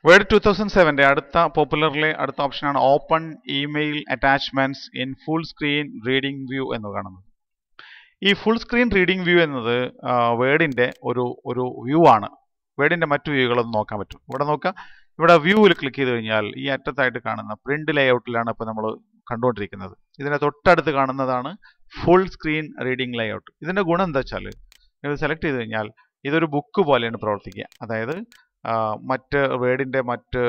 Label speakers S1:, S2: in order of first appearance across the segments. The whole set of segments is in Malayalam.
S1: വേർഡ് 2007 അടുത്ത പോപ്പുലറിലെ അടുത്ത ഓപ്ഷനാണ് open email attachments in full screen reading view എന്ന് കാണുന്നത്. ഈ ഫുൾ സ്ക്രീൻ റീഡിംഗ് വ്യൂ എന്നത് വേർഡിന്റെ ഒരു വ്യൂ ആണ്. വേർഡിന്റെ മറ്റു വ്യൂകളൊന്നും നോക്കാൻ പറ്റും. ഇവിടെ നോക്കുക, ഇവിടെ വ്യൂവിൽ ക്ലിക്ക് ചെയ്ത് കഴിഞ്ഞാൽ ഈ അറ്റത്തായിട്ട് കാണുന്ന പ്രിന്റ് ലേഔട്ടിലാണ് ഇപ്പോൾ നമ്മൾ കണ്ടുകൊണ്ടിരിക്കുന്നത്. ഇതിനെ തൊട്ടടുത്ത് കാണുന്നതാണ് ഫുൾ സ്ക്രീൻ റീഡിംഗ് ലേഔട്ട്. ഇതിന്റെ ഗുണം എന്താ വെച്ചാൽ ഇത് സെലക്ട് ചെയ്ത് കഴിഞ്ഞാൽ ഇതൊരു ബുക്ക് പോലെയാണ് പ്രവർത്തിക്കുക. അതായത് മറ്റ് വേർഡിന്റെ മറ്റ്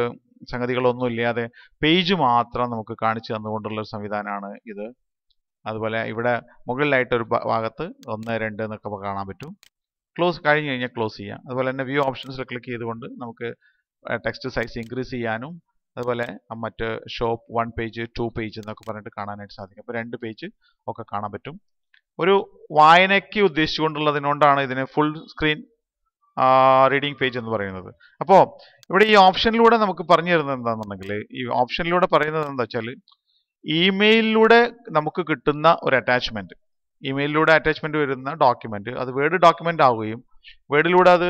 S1: സംഗതികളൊന്നും ഇല്ലാതെ പേജ് മാത്രം നമുക്ക് കാണിച്ചു തന്നുകൊണ്ടുള്ള ഒരു സംവിധാനമാണ് ഇത്. അതുപോലെ ഇവിടെ മുകളിലായിട്ട് ഒരു ഭാഗത്ത് 1, 2 എന്നൊക്കെ കാണാൻ പറ്റും. ക്ലോസ് കഴിഞ്ഞ് കഴിഞ്ഞാൽ ക്ലോസ് ചെയ്യാം. അതുപോലെ തന്നെ വ്യൂ ഓപ്ഷൻസിൽ ക്ലിക്ക് ചെയ്തുകൊണ്ട് നമുക്ക് ടെക്സ്റ്റ് സൈസ് ഇൻക്രീസ് ചെയ്യാനും അതുപോലെ മറ്റ് ഷോപ്പ് 1 പേജ് 2 പേജ് എന്നൊക്കെ പറഞ്ഞിട്ട് കാണാനായിട്ട് സാധിക്കും. അപ്പോൾ 2 പേജ് ഒക്കെ കാണാൻ പറ്റും. ഒരു വായനയ്ക്ക് ഉദ്ദേശിച്ചുകൊണ്ടുള്ളതിനോണ്ടാണ് ഇതിനെ ഫുൾ സ്ക്രീൻ റീഡിംഗ് പേജ് എന്ന് പറയുന്നത്. അപ്പോൾ ഇവിടെ ഈ ഓപ്ഷനിലൂടെ നമുക്ക് പറഞ്ഞു തരുന്നത് എന്താണെന്നുണ്ടെങ്കിൽ, ഈ ഓപ്ഷനിലൂടെ പറയുന്നത് എന്താ വെച്ചാൽ ഇമെയിലിലൂടെ നമുക്ക് കിട്ടുന്ന ഒരു അറ്റാച്ച്മെന്റ്, ഇമെയിലിലൂടെ അറ്റാച്ച്മെന്റ് വരുന്ന ഡോക്യുമെന്റ് അത് വേർഡ് ഡോക്യുമെന്റ് ആവുകയും വേർഡിലൂടെ അത്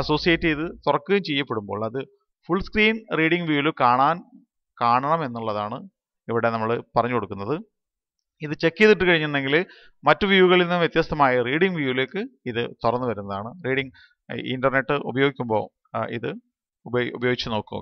S1: അസോസിയേറ്റ് ചെയ്ത് തുറക്കുകയും ചെയ്യപ്പെടുമ്പോൾ അത് ഫുൾ സ്ക്രീൻ റീഡിംഗ് വ്യൂവിൽ കാണണം എന്നുള്ളതാണ് ഇവിടെ നമ്മൾ പറഞ്ഞു കൊടുക്കുന്നത്. ഇത് ചെക്ക് ചെയ്തിട്ട് കഴിഞ്ഞിട്ടുണ്ടെങ്കിൽ മറ്റു വ്യൂകളിൽ നിന്ന് വ്യത്യസ്തമായ റീഡിംഗ് വ്യൂവിലേക്ക് ഇത് തുറന്നു വരുന്നതാണ്. റീഡിംഗ് ഇന്റർനെറ്റ് ഉപയോഗിക്കുമ്പോൾ ഇത് ഉപയോഗിച്ച് നോക്കുക.